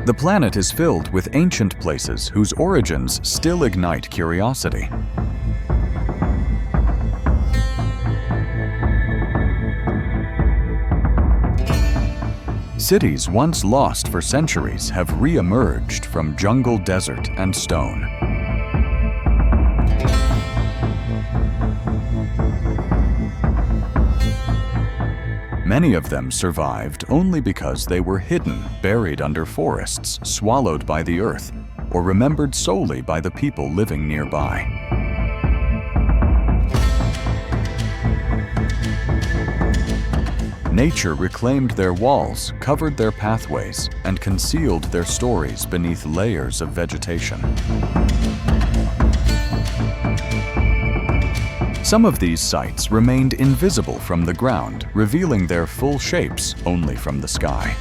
The planet is filled with ancient places whose origins still ignite curiosity. Cities once lost for centuries have re-emerged from jungle, desert, and stone. Many of them survived only because they were hidden, buried under forests, swallowed by the earth, or remembered solely by the people living nearby. Nature reclaimed their walls, covered their pathways, and concealed their stories beneath layers of vegetation. Some of these sites remained invisible from the ground, revealing their full shapes only from the sky.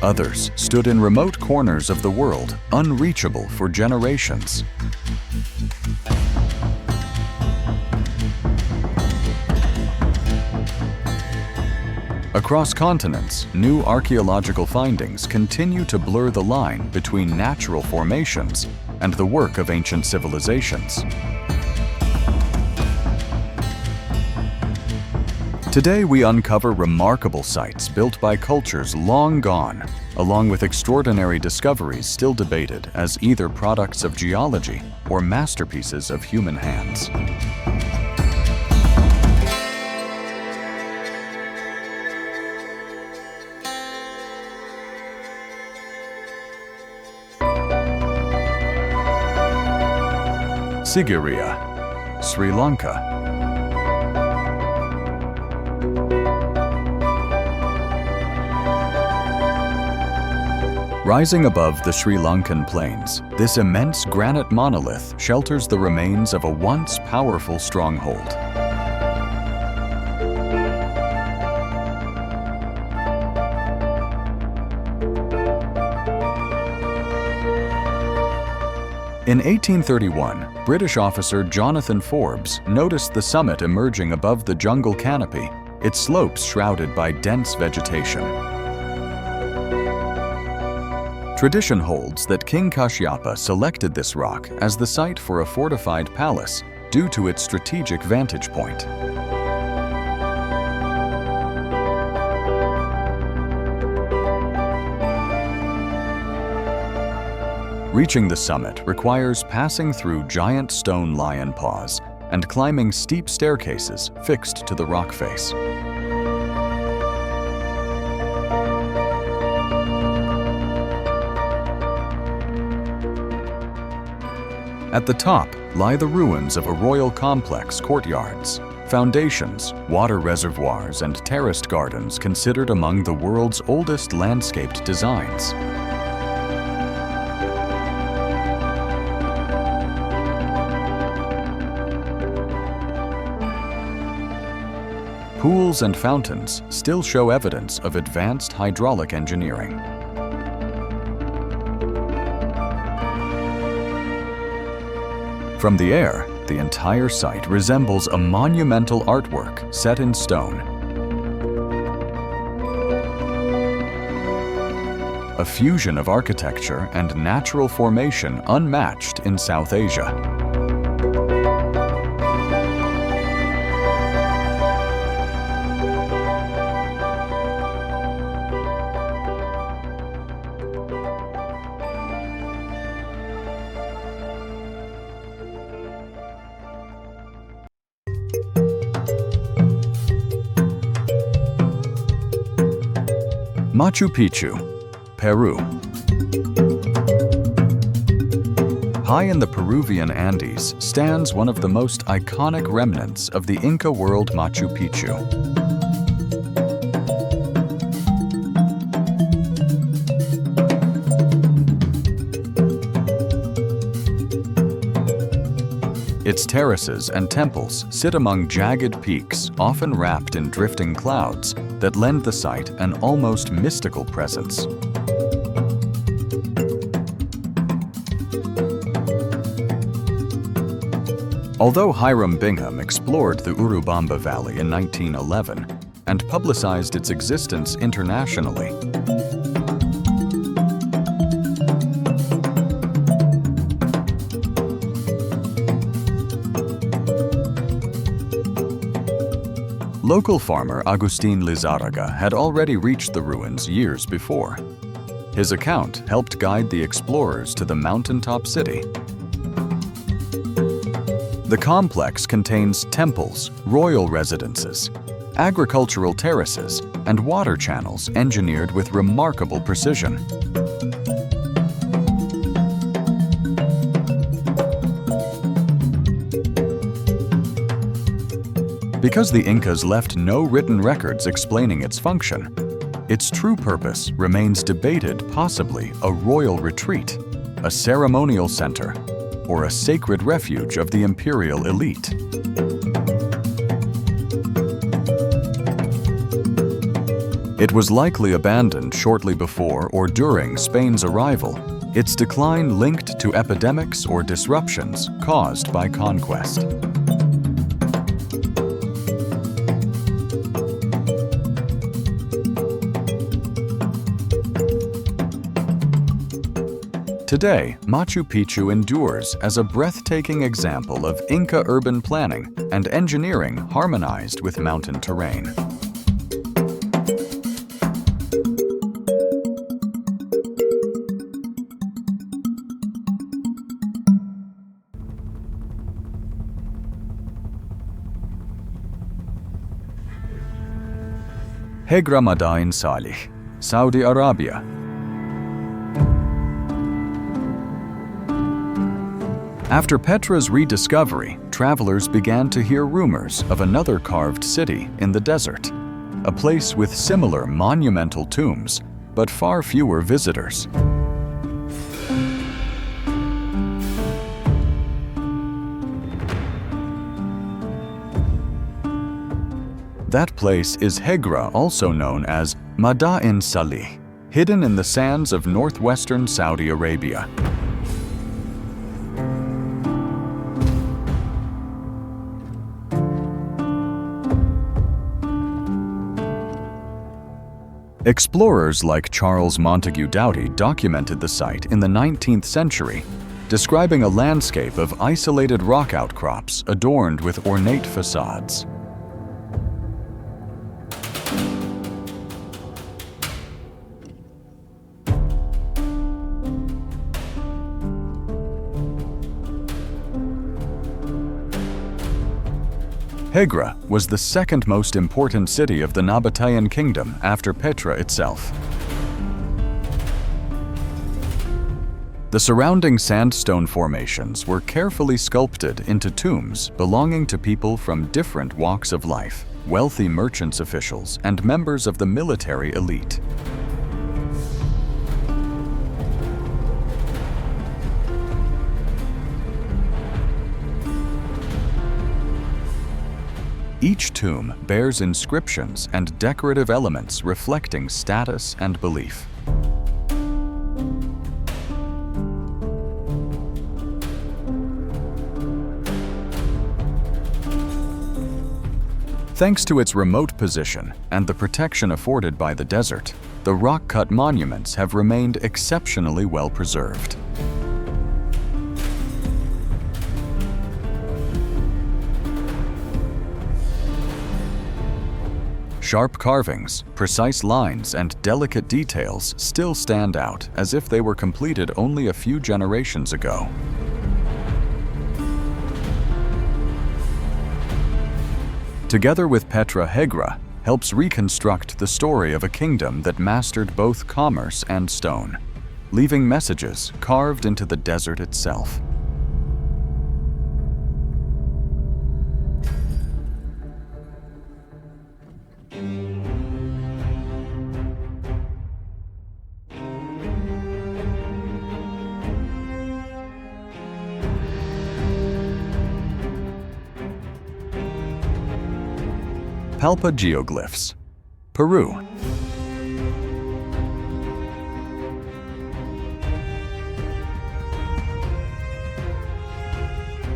Others stood in remote corners of the world, unreachable for generations. Across continents, new archaeological findings continue to blur the line between natural formations and the work of ancient civilizations. Today we uncover remarkable sites built by cultures long gone, along with extraordinary discoveries still debated as either products of geology or masterpieces of human hands. Sigiriya, Sri Lanka. Rising above the Sri Lankan plains, this immense granite monolith shelters the remains of a once powerful stronghold. In 1831, British officer Jonathan Forbes noticed the summit emerging above the jungle canopy, its slopes shrouded by dense vegetation. Tradition holds that King Kashyapa selected this rock as the site for a fortified palace due to its strategic vantage point. Reaching the summit requires passing through giant stone lion paws and climbing steep staircases fixed to the rock face. At the top lie the ruins of a royal complex courtyards, foundations, water reservoirs, and terraced gardens considered among the world's oldest landscaped designs. Pools and fountains still show evidence of advanced hydraulic engineering. From the air, the entire site resembles a monumental artwork set in stone. A fusion of architecture and natural formation unmatched in South Asia. Machu Picchu, Peru. High in the Peruvian Andes stands one of the most iconic remnants of the Inca world, Machu Picchu. Its terraces and temples sit among jagged peaks, often wrapped in drifting clouds, that lend the site an almost mystical presence. Although Hiram Bingham explored the Urubamba Valley in 1911, and publicized its existence internationally. Local farmer Agustin Lizarraga had already reached the ruins years before. His account helped guide the explorers to the mountaintop city. The complex contains temples, royal residences, agricultural terraces, and water channels engineered with remarkable precision. Because the Incas left no written records explaining its function, its true purpose remains debated, possibly a royal retreat, a ceremonial center, or a sacred refuge of the imperial elite. It was likely abandoned shortly before or during Spain's arrival, its decline linked to epidemics or disruptions caused by conquest. Today, Machu Picchu endures as a breathtaking example of Inca urban planning and engineering harmonized with mountain terrain. Hegra Madain Salih, Saudi Arabia. After Petra's rediscovery, travelers began to hear rumors of another carved city in the desert, a place with similar monumental tombs, but far fewer visitors. That place is Hegra, also known as Madain Salih, hidden in the sands of northwestern Saudi Arabia. Explorers like Charles Montague Doughty documented the site in the 19th century, describing a landscape of isolated rock outcrops adorned with ornate facades. Hegra was the second most important city of the Nabatean kingdom after Petra itself. The surrounding sandstone formations were carefully sculpted into tombs belonging to people from different walks of life, wealthy merchants, officials, and members of the military elite. Each tomb bears inscriptions and decorative elements reflecting status and belief. Thanks to its remote position and the protection afforded by the desert, the rock-cut monuments have remained exceptionally well preserved. Sharp carvings, precise lines, and delicate details still stand out as if they were completed only a few generations ago. Together with Petra, Hegra helps reconstruct the story of a kingdom that mastered both commerce and stone, leaving messages carved into the desert itself. Palpa geoglyphs, Peru.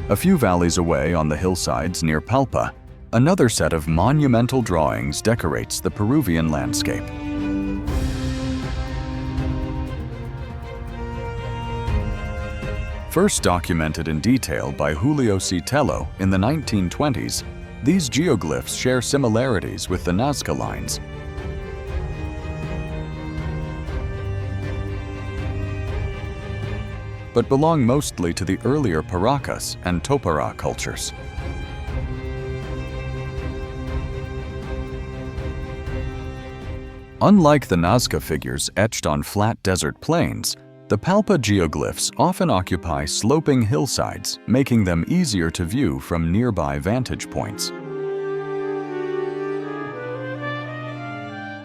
A few valleys away on the hillsides near Palpa, Another set of monumental drawings decorates the Peruvian landscape. First documented in detail by Julio C. Tello in the 1920s, these geoglyphs share similarities with the Nazca lines. But belong mostly to the earlier Paracas and Topara cultures. Unlike the Nazca figures etched on flat desert plains, the Palpa geoglyphs often occupy sloping hillsides, making them easier to view from nearby vantage points.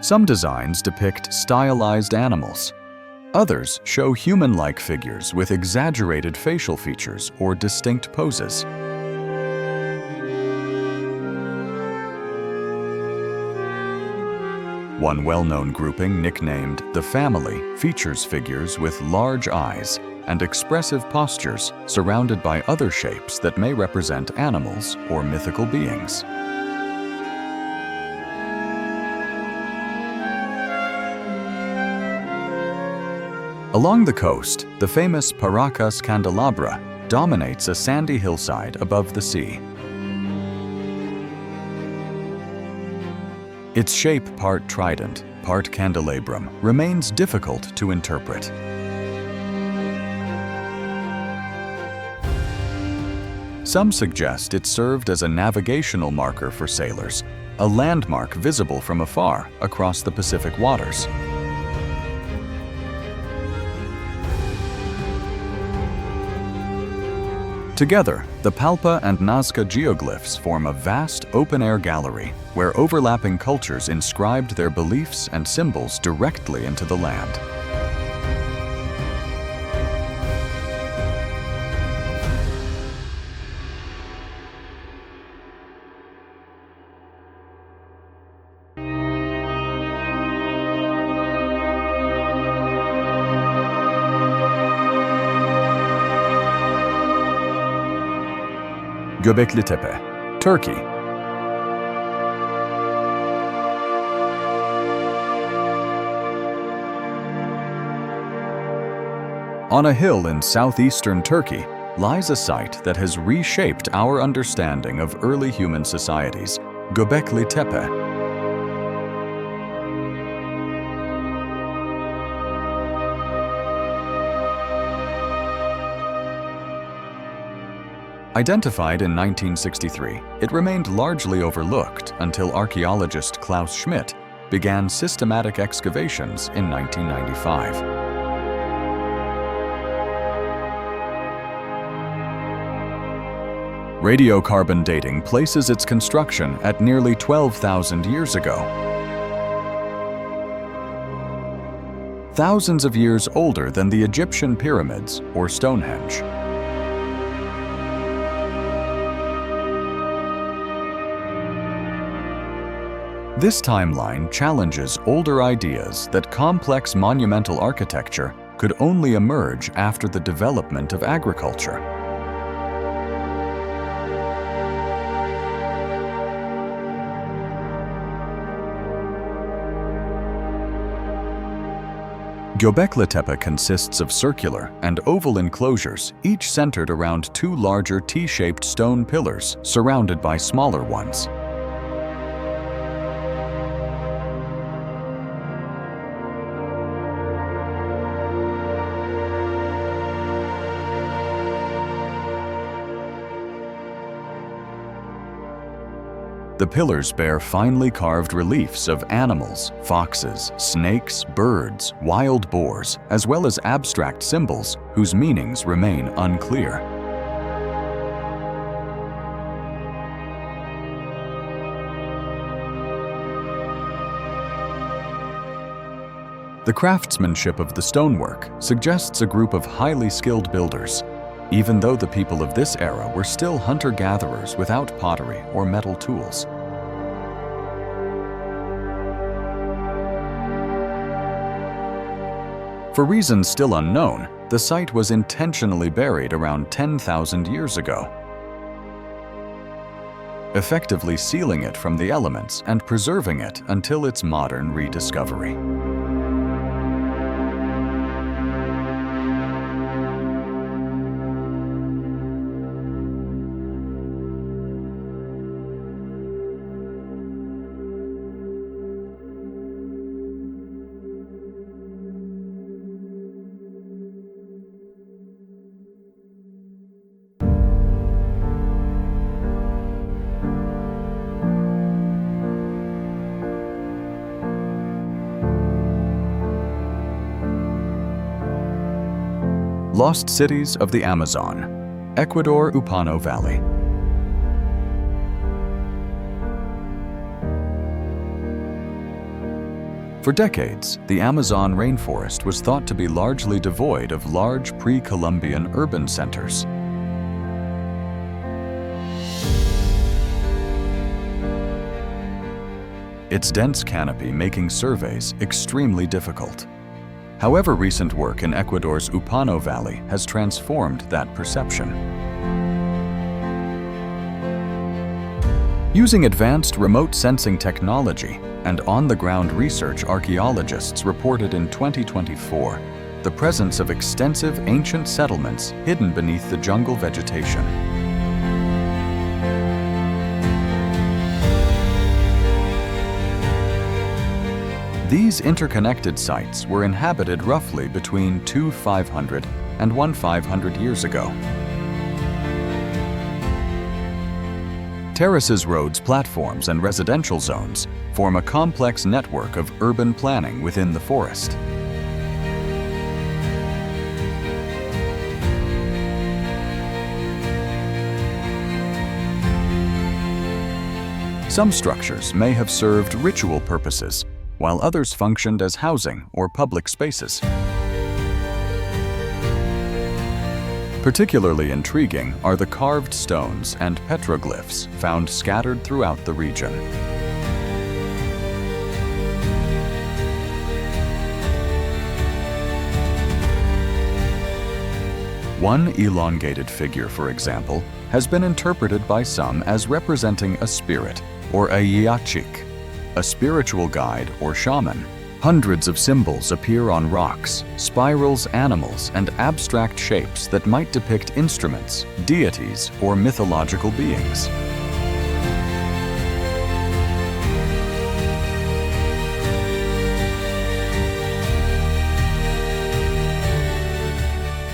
Some designs depict stylized animals. Others show human-like figures with exaggerated facial features or distinct poses. One well-known grouping, nicknamed the Family, features figures with large eyes and expressive postures surrounded by other shapes that may represent animals or mythical beings. Along the coast, the famous Paracas candelabra dominates a sandy hillside above the sea. Its shape, part trident, part candelabrum, remains difficult to interpret. Some suggest it served as a navigational marker for sailors, a landmark visible from afar across the Pacific waters. Together, the Palpa and Nazca geoglyphs form a vast open-air gallery where overlapping cultures inscribed their beliefs and symbols directly into the land. Göbekli Tepe, Turkey. On a hill in southeastern Turkey lies a site that has reshaped our understanding of early human societies, Göbekli Tepe. Identified in 1963, it remained largely overlooked until archaeologist Klaus Schmidt began systematic excavations in 1995. Radiocarbon dating places its construction at nearly 12,000 years ago. Thousands of years older than the Egyptian pyramids or Stonehenge. This timeline challenges older ideas that complex monumental architecture could only emerge after the development of agriculture. Göbekli Tepe consists of circular and oval enclosures, each centered around two larger T-shaped stone pillars surrounded by smaller ones. The pillars bear finely carved reliefs of animals, foxes, snakes, birds, wild boars, as well as abstract symbols whose meanings remain unclear. The craftsmanship of the stonework suggests a group of highly skilled builders, even though the people of this era were still hunter-gatherers without pottery or metal tools. For reasons still unknown, the site was intentionally buried around 10,000 years ago. effectively sealing it from the elements and preserving it until its modern rediscovery. Lost Cities of the Amazon, Ecuador Upano Valley. For decades, the Amazon rainforest was thought to be largely devoid of large pre-Columbian urban centers. Its dense canopy making surveys extremely difficult. However, recent work in Ecuador's Upano Valley has transformed that perception. Using advanced remote sensing technology and on-the-ground research, archaeologists reported in 2024 the presence of extensive ancient settlements hidden beneath the jungle vegetation. These interconnected sites were inhabited roughly between 2500 and 1500 years ago. Terraces, roads, platforms, and residential zones form a complex network of urban planning within the forest. Some structures may have served ritual purposes, while others functioned as housing or public spaces. Particularly intriguing are the carved stones and petroglyphs found scattered throughout the region. One elongated figure, for example, has been interpreted by some as representing a spirit or a yachik, a spiritual guide or shaman. Hundreds of symbols appear on rocks, spirals, animals, and abstract shapes that might depict instruments, deities, or mythological beings.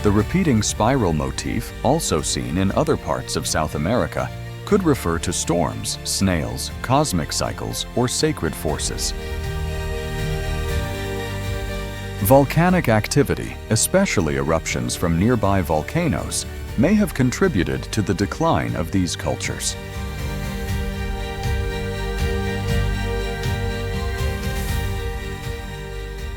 The repeating spiral motif, also seen in other parts of South America, could refer to storms, snails, cosmic cycles, or sacred forces. Volcanic activity, especially eruptions from nearby volcanoes, may have contributed to the decline of these cultures.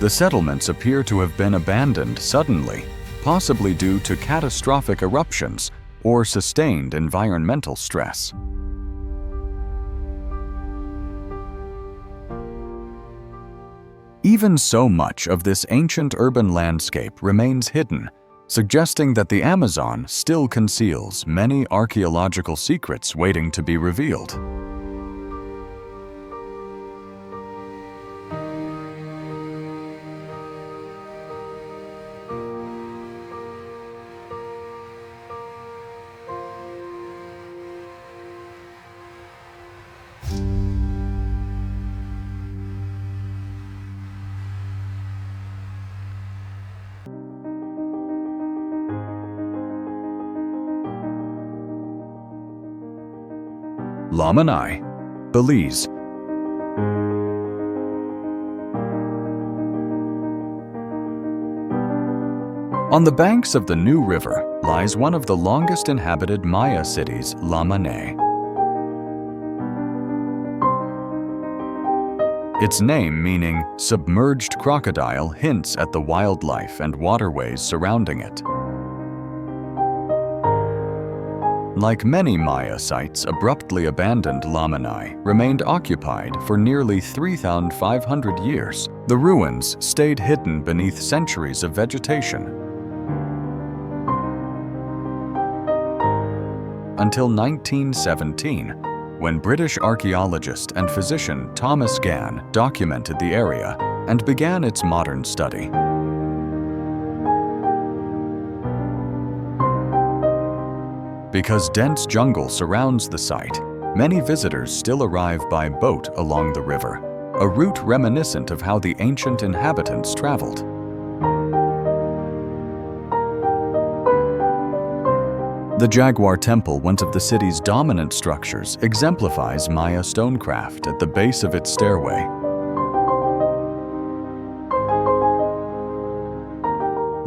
The settlements appear to have been abandoned suddenly, possibly due to catastrophic eruptions or sustained environmental stress. Even so much of this ancient urban landscape remains hidden, suggesting that the Amazon still conceals many archaeological secrets waiting to be revealed. Lamanai, Belize. On the banks of the New River lies one of the longest inhabited Maya cities, Lamanai. Its name, meaning submerged crocodile, hints at the wildlife and waterways surrounding it. Like many Maya sites, abruptly abandoned Lamanai remained occupied for nearly 3,500 years. The ruins stayed hidden beneath centuries of vegetation until 1917, when British archaeologist and physician Thomas Gann documented the area and began its modern study. Because dense jungle surrounds the site, many visitors still arrive by boat along the river, a route reminiscent of how the ancient inhabitants traveled. The Jaguar Temple, one of the city's dominant structures, exemplifies Maya stonecraft at the base of its stairway.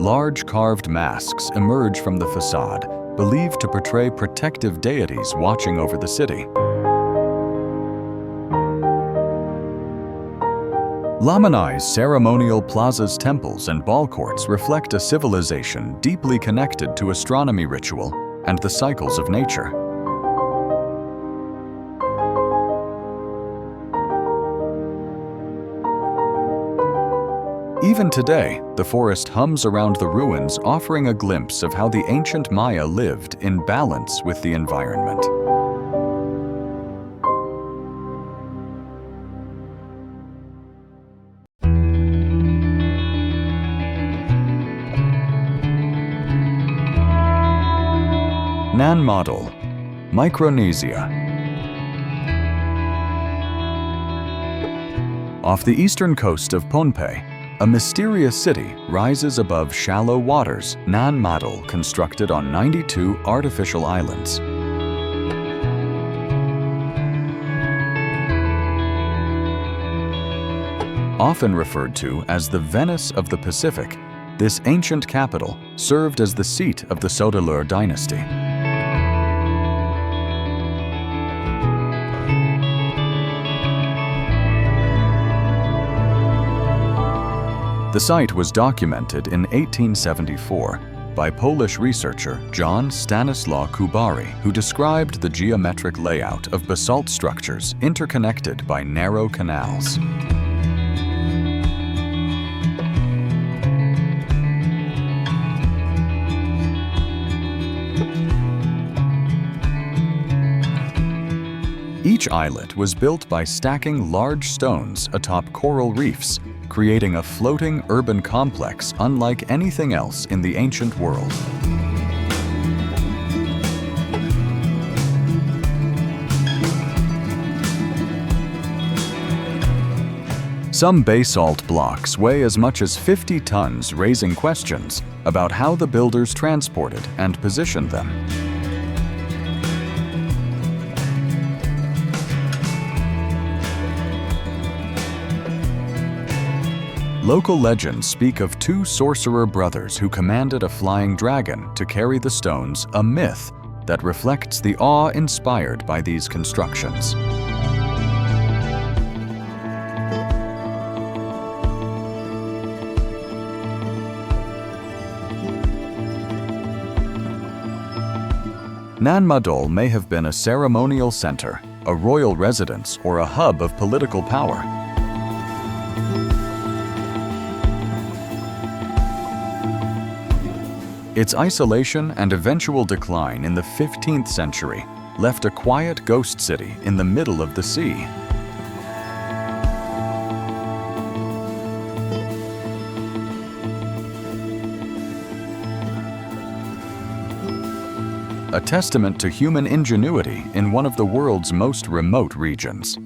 Large carved masks emerge from the facade, believed to portray protective deities watching over the city. Lamanai's ceremonial plazas, temples, and ball courts reflect a civilization deeply connected to astronomy ritual and the cycles of nature. Even today, the forest hums around the ruins, offering a glimpse of how the ancient Maya lived in balance with the environment. Nan Madol, Micronesia. Off the eastern coast of Pohnpei, a mysterious city rises above shallow waters, Nan Madol, constructed on 92 artificial islands. Often referred to as the Venice of the Pacific, this ancient capital served as the seat of the Sodelur dynasty. The site was documented in 1874 by Polish researcher John Stanislaw Kubary, who described the geometric layout of basalt structures interconnected by narrow canals. Each islet was built by stacking large stones atop coral reefs, creating a floating urban complex unlike anything else in the ancient world. Some basalt blocks weigh as much as 50 tons, raising questions about how the builders transported and positioned them. Local legends speak of two sorcerer brothers who commanded a flying dragon to carry the stones, a myth that reflects the awe inspired by these constructions. Nan Madol may have been a ceremonial center, a royal residence, or a hub of political power. Its isolation and eventual decline in the 15th century left a quiet ghost city in the middle of the sea. A testament to human ingenuity in one of the world's most remote regions.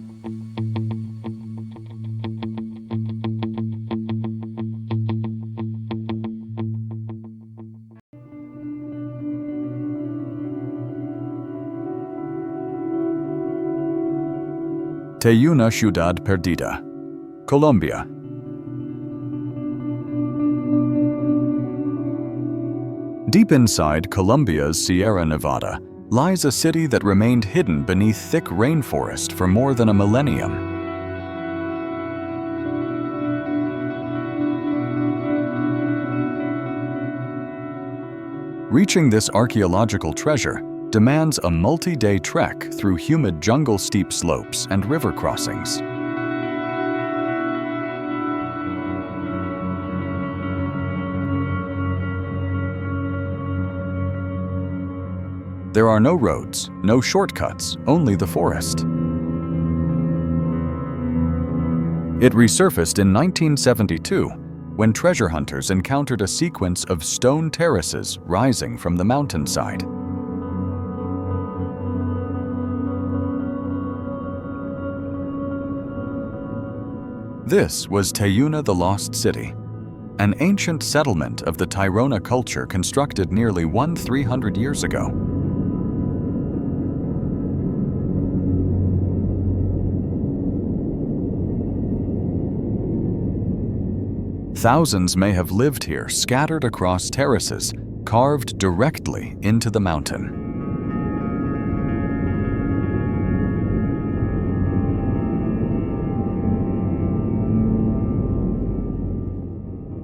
Una Ciudad Perdida, Colombia. Deep inside Colombia's Sierra Nevada lies a city that remained hidden beneath thick rainforest for more than a millennium. Reaching this archaeological treasure demands a multi-day trek through humid jungle steep slopes and river crossings. There are no roads, no shortcuts, only the forest. It resurfaced in 1972 when treasure hunters encountered a sequence of stone terraces rising from the mountainside. This was Tayuna the Lost City, an ancient settlement of the Tairona culture constructed nearly 1,300 years ago. Thousands may have lived here, scattered across terraces, carved directly into the mountain.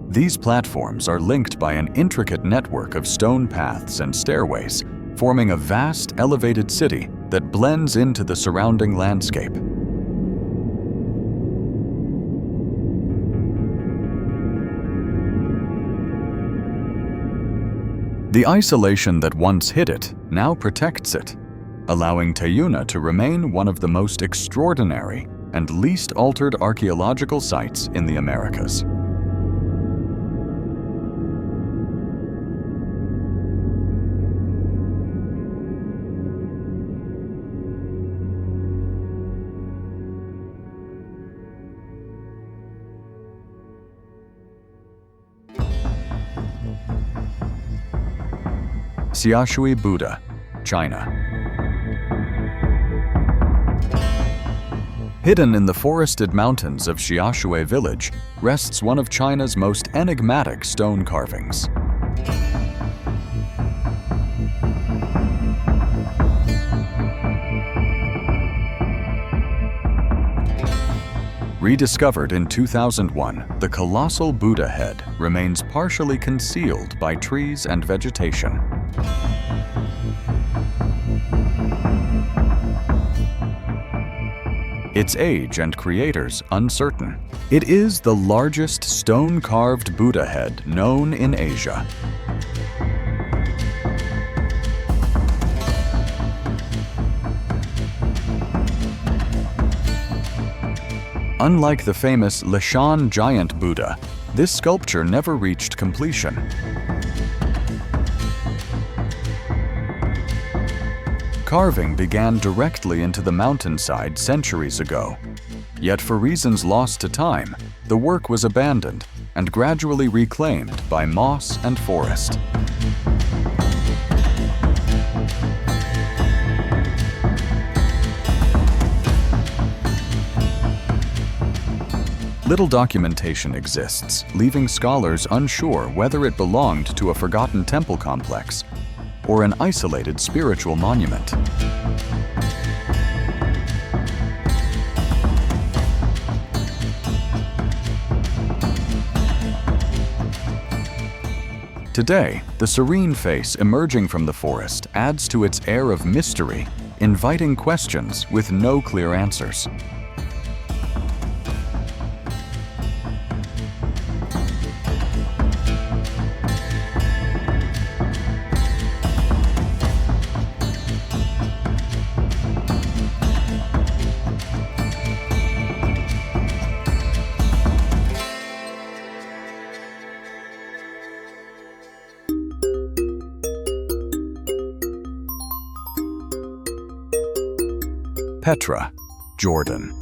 These platforms are linked by an intricate network of stone paths and stairways, forming a vast, elevated city that blends into the surrounding landscape. The isolation that once hid it now protects it, allowing Tayuna to remain one of the most extraordinary and least altered archaeological sites in the Americas. Xiaoshui Buddha, China. Hidden in the forested mountains of Xiaoshui village rests one of China's most enigmatic stone carvings. Rediscovered in 2001, the colossal Buddha head remains partially concealed by trees and vegetation. Its age and creators uncertain. It is the largest stone-carved Buddha head known in Asia. Unlike the famous Leshan giant Buddha, this sculpture never reached completion. Carving began directly into the mountainside centuries ago. Yet for reasons lost to time, the work was abandoned and gradually reclaimed by moss and forest. Little documentation exists, leaving scholars unsure whether it belonged to a forgotten temple complex or an isolated spiritual monument. Today, the serene face emerging from the forest adds to its air of mystery, inviting questions with no clear answers. Petra, Jordan.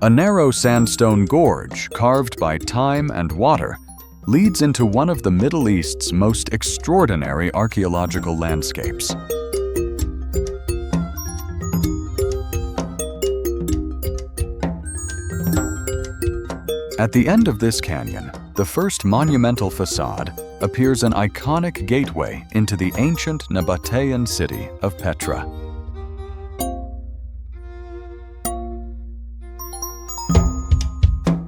A narrow sandstone gorge carved by time and water leads into one of the Middle East's most extraordinary archaeological landscapes. At the end of this canyon, the first monumental facade, appears an iconic gateway into the ancient Nabatean city of Petra.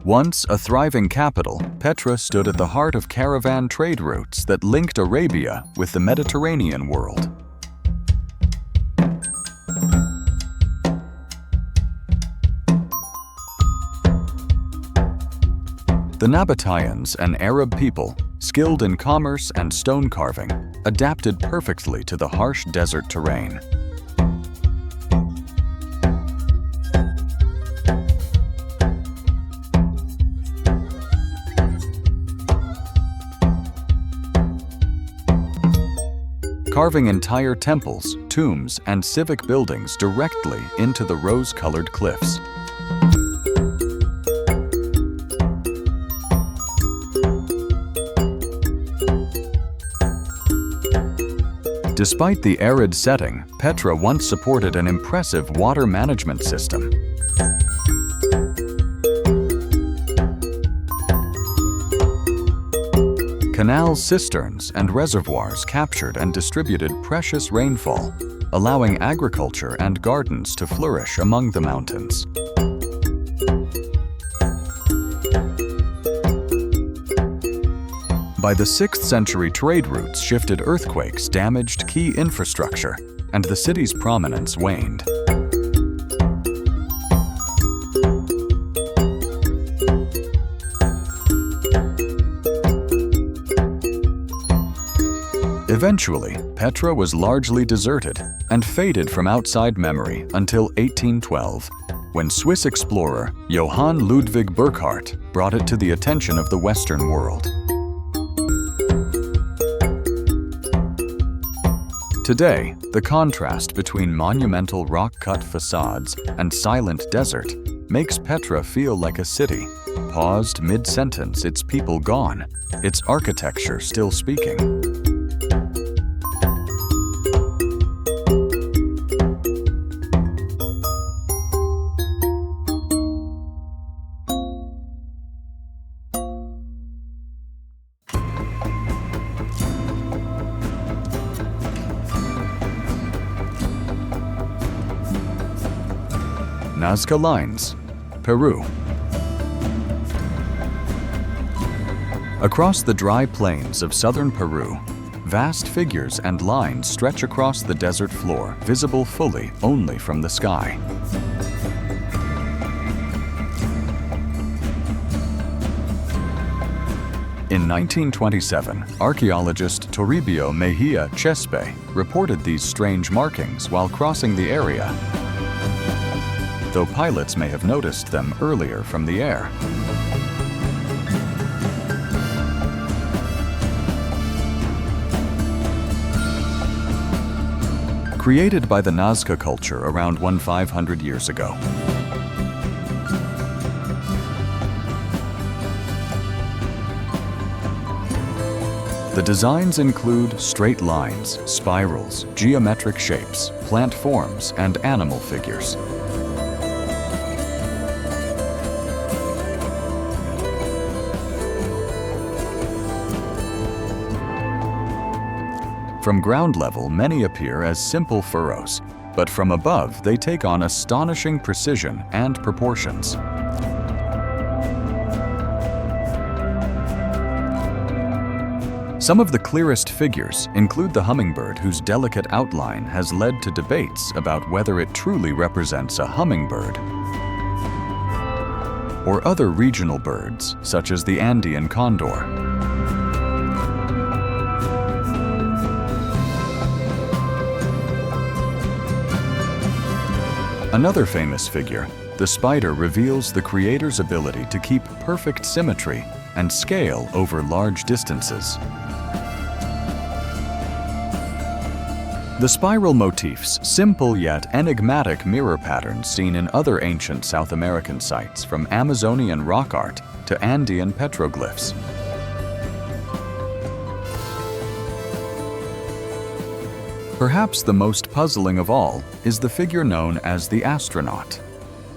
Once a thriving capital, Petra stood at the heart of caravan trade routes that linked Arabia with the Mediterranean world. The Nabateans, an Arab people, skilled in commerce and stone carving, adapted perfectly to the harsh desert terrain. Carving entire temples, tombs, and civic buildings directly into the rose-colored cliffs. Despite the arid setting, Petra once supported an impressive water management system. Canals, cisterns, and reservoirs captured and distributed precious rainfall, allowing agriculture and gardens to flourish among the mountains. By the 6th century, trade routes shifted, earthquakes damaged key infrastructure, and the city's prominence waned. Eventually, Petra was largely deserted and faded from outside memory until 1812, when Swiss explorer Johann Ludwig Burckhardt brought it to the attention of the Western world. Today, the contrast between monumental rock-cut facades and silent desert makes Petra feel like a city, paused mid-sentence, its people gone, its architecture still speaking. Nazca Lines, Peru. Across the dry plains of southern Peru, vast figures and lines stretch across the desert floor, visible fully only from the sky. In 1927, archaeologist Toribio Mejia Chespe reported these strange markings while crossing the area, though pilots may have noticed them earlier from the air. Created by the Nazca culture around 1500 years ago. The designs include straight lines, spirals, geometric shapes, plant forms, and animal figures. From ground level, many appear as simple furrows, but from above, they take on astonishing precision and proportions. Some of the clearest figures include the hummingbird, whose delicate outline has led to debates about whether it truly represents a hummingbird, or other regional birds, such as the Andean condor. Another famous figure, the spider, reveals the creator's ability to keep perfect symmetry and scale over large distances. The spiral motifs, simple yet enigmatic mirror patterns seen in other ancient South American sites, from Amazonian rock art to Andean petroglyphs. Perhaps the most puzzling of all is the figure known as the astronaut.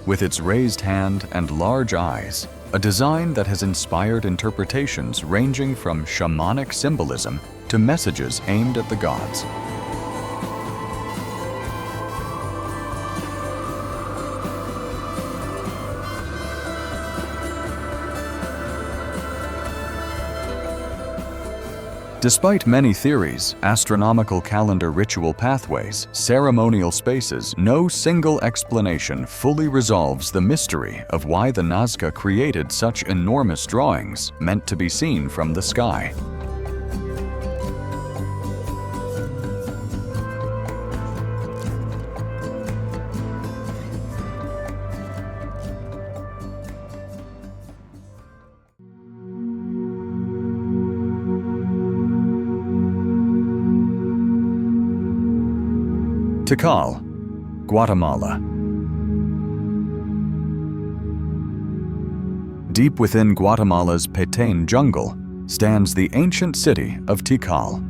With its raised hand and large eyes, a design that has inspired interpretations ranging from shamanic symbolism to messages aimed at the gods. Despite many theories, astronomical calendar ritual pathways, ceremonial spaces, no single explanation fully resolves the mystery of why the Nazca created such enormous drawings meant to be seen from the sky. Tikal, Guatemala. Deep within Guatemala's Petén jungle stands the ancient city of Tikal.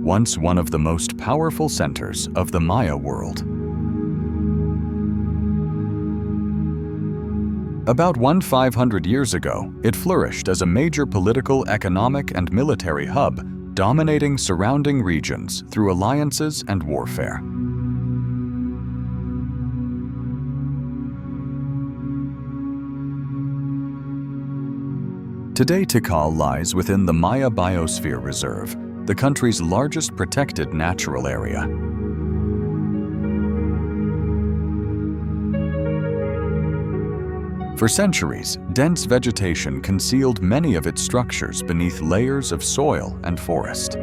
Once one of the most powerful centers of the Maya world. About 1,500 years ago, it flourished as a major political, economic, and military hub, dominating surrounding regions through alliances and warfare. Today, Tikal lies within the Maya Biosphere Reserve, the country's largest protected natural area. For centuries, dense vegetation concealed many of its structures beneath layers of soil and forest.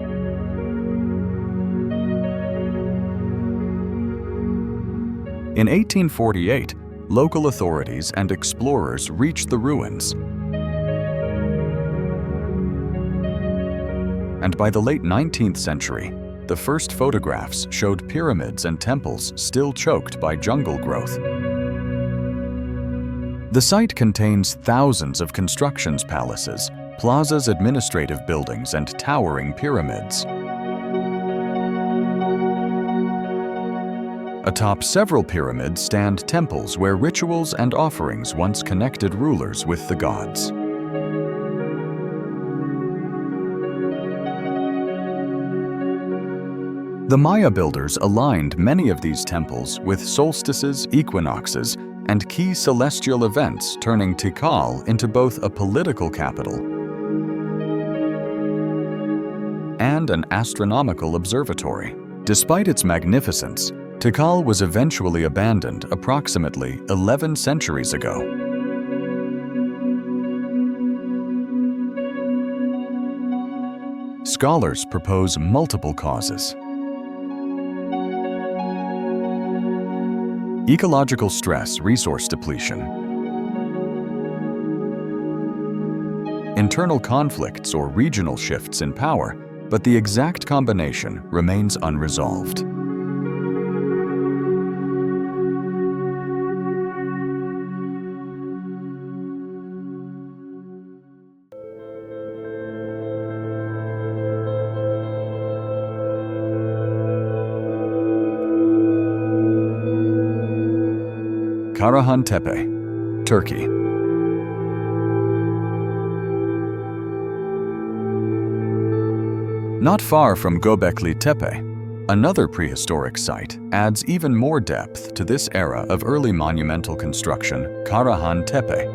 In 1848, local authorities and explorers reached the ruins. And by the late 19th century, the first photographs showed pyramids and temples still choked by jungle growth. The site contains thousands of construction palaces, plazas, administrative buildings, and towering pyramids. Atop several pyramids stand temples where rituals and offerings once connected rulers with the gods. The Maya builders aligned many of these temples with solstices, equinoxes, and key celestial events, turning Tikal into both a political capital and an astronomical observatory. Despite its magnificence, Tikal was eventually abandoned approximately 11 centuries ago. Scholars propose multiple causes. Ecological stress, resource depletion. Internal conflicts or regional shifts in power, but the exact combination remains unresolved. Karahan Tepe, Turkey. Not far from Göbekli Tepe, another prehistoric site adds even more depth to this era of early monumental construction, Karahan Tepe.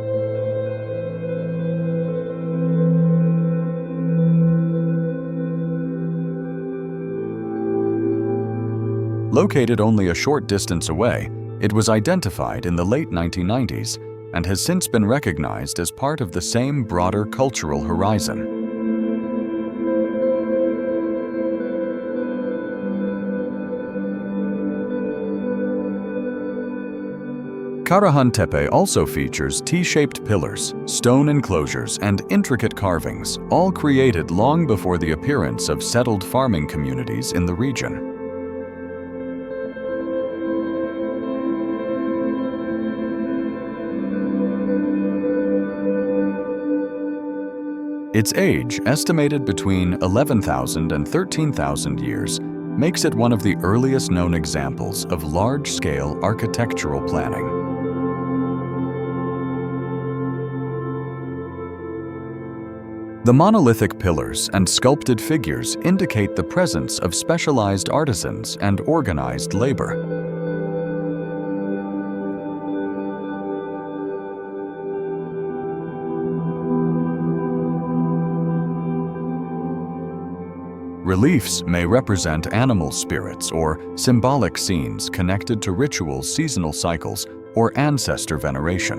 Located only a short distance away, it was identified in the late 1990s and has since been recognized as part of the same broader cultural horizon. Karahan Tepe also features T-shaped pillars, stone enclosures, and intricate carvings, all created long before the appearance of settled farming communities in the region. Its age, estimated between 11,000 and 13,000 years, makes it one of the earliest known examples of large-scale architectural planning. The monolithic pillars and sculpted figures indicate the presence of specialized artisans and organized labor. Reliefs may represent animal spirits or symbolic scenes connected to rituals, seasonal cycles, or ancestor veneration.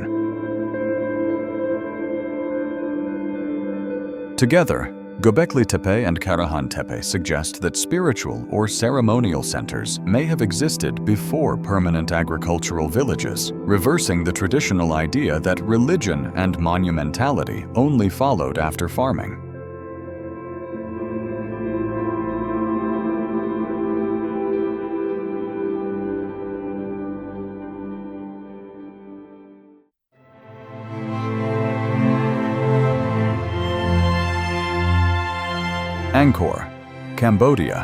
Together, Göbekli Tepe and Karahan Tepe suggest that spiritual or ceremonial centers may have existed before permanent agricultural villages, reversing the traditional idea that religion and monumentality only followed after farming. Angkor, Cambodia.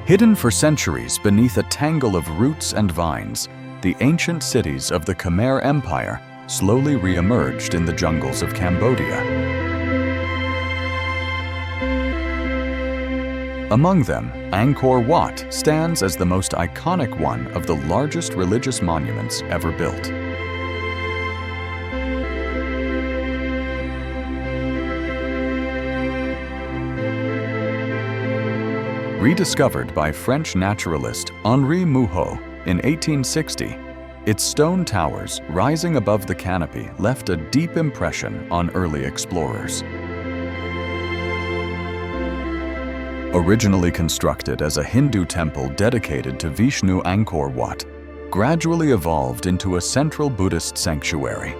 Hidden for centuries beneath a tangle of roots and vines, the ancient cities of the Khmer Empire slowly re-emerged in the jungles of Cambodia. Among them, Angkor Wat stands as the most iconic one of the largest religious monuments ever built. Rediscovered by French naturalist Henri Mouhot in 1860, its stone towers rising above the canopy left a deep impression on early explorers. Originally constructed as a Hindu temple dedicated to Vishnu, Angkor Wat gradually evolved into a central Buddhist sanctuary.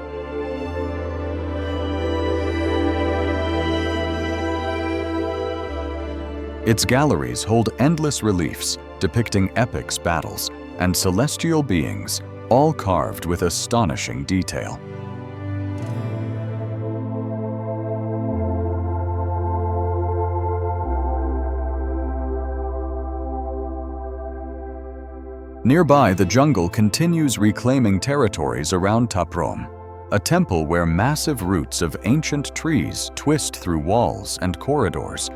Its galleries hold endless reliefs depicting epics, battles, and celestial beings, all carved with astonishing detail. Nearby, the jungle continues reclaiming territories around Taprom, a temple where massive roots of ancient trees twist through walls and corridors.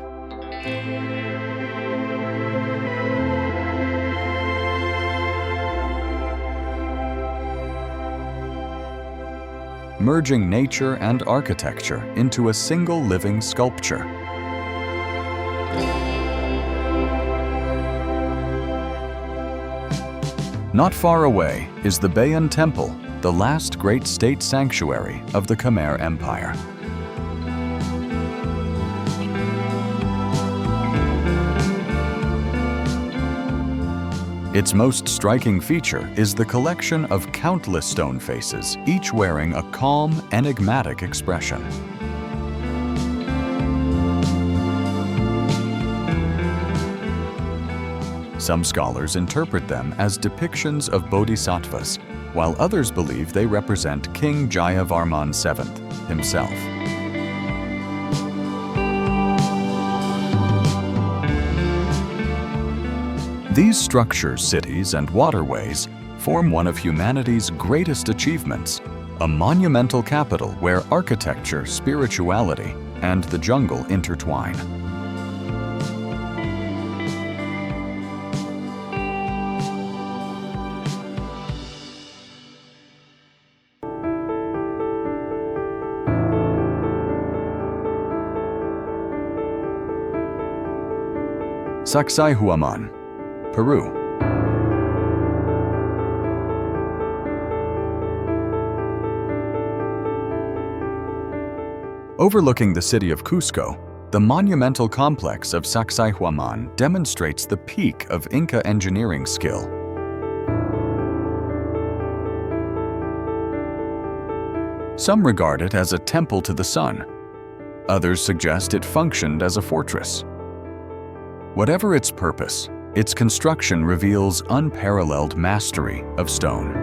Merging nature and architecture into a single living sculpture. Not far away is the Bayon Temple, the last great state sanctuary of the Khmer Empire. Its most striking feature is the collection of countless stone faces, each wearing a calm, enigmatic expression. Some scholars interpret them as depictions of bodhisattvas, while others believe they represent King Jayavarman VII himself. These structures, cities, and waterways form one of humanity's greatest achievements, a monumental capital where architecture, spirituality, and the jungle intertwine. Sacsayhuaman, Peru. Overlooking the city of Cusco, the monumental complex of Sacsayhuaman demonstrates the peak of Inca engineering skill. Some regard it as a temple to the sun. Others suggest it functioned as a fortress. Whatever its purpose, its construction reveals unparalleled mastery of stone.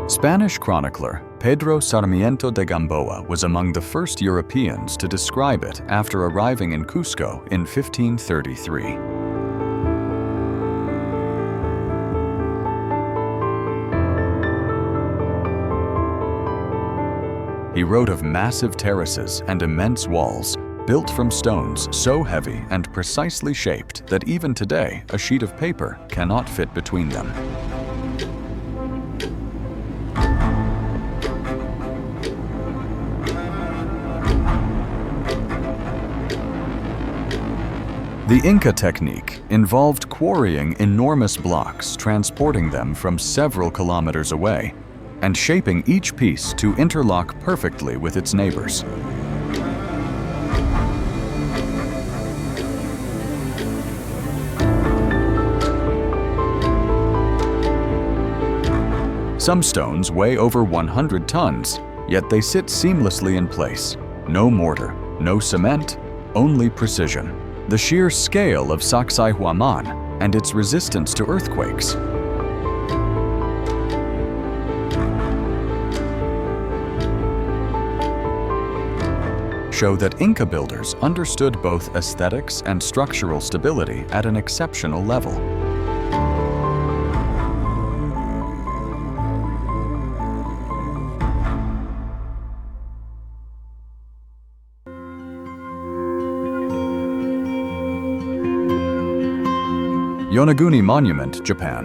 Spanish chronicler Pedro Sarmiento de Gamboa was among the first Europeans to describe it after arriving in Cusco in 1533. He wrote of massive terraces and immense walls, built from stones so heavy and precisely shaped that even today a sheet of paper cannot fit between them. The Inca technique involved quarrying enormous blocks, transporting them from several kilometers away, and shaping each piece to interlock perfectly with its neighbors. Some stones weigh over 100 tons, yet they sit seamlessly in place. No mortar, no cement, only precision. The sheer scale of Sacsayhuaman and its resistance to earthquakes. Show that Inca builders understood both aesthetics and structural stability at an exceptional level. Yonaguni Monument, Japan.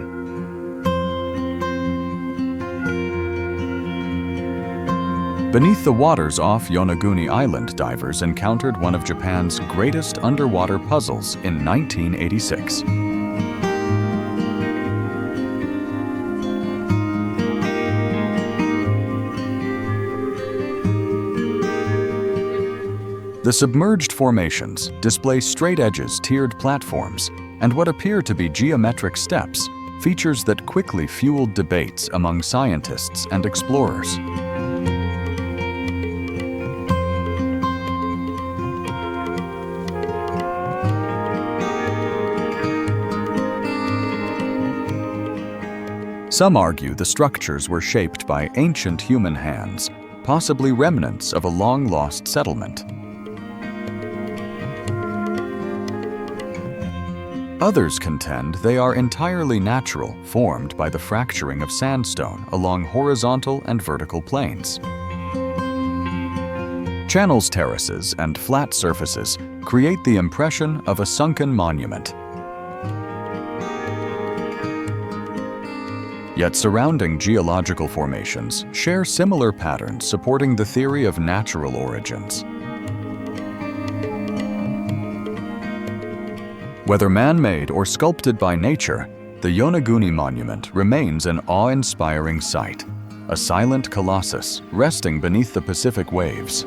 Beneath the waters off Yonaguni Island, divers encountered one of Japan's greatest underwater puzzles in 1986. The submerged formations display straight edges, tiered platforms, and what appear to be geometric steps, features that quickly fueled debates among scientists and explorers. Some argue the structures were shaped by ancient human hands, possibly remnants of a long-lost settlement. Others contend they are entirely natural, formed by the fracturing of sandstone along horizontal and vertical planes. Channels, terraces, and flat surfaces create the impression of a sunken monument. Yet surrounding geological formations share similar patterns supporting the theory of natural origins. Whether man-made or sculpted by nature, the Yonaguni Monument remains an awe-inspiring sight, a silent colossus resting beneath the Pacific waves.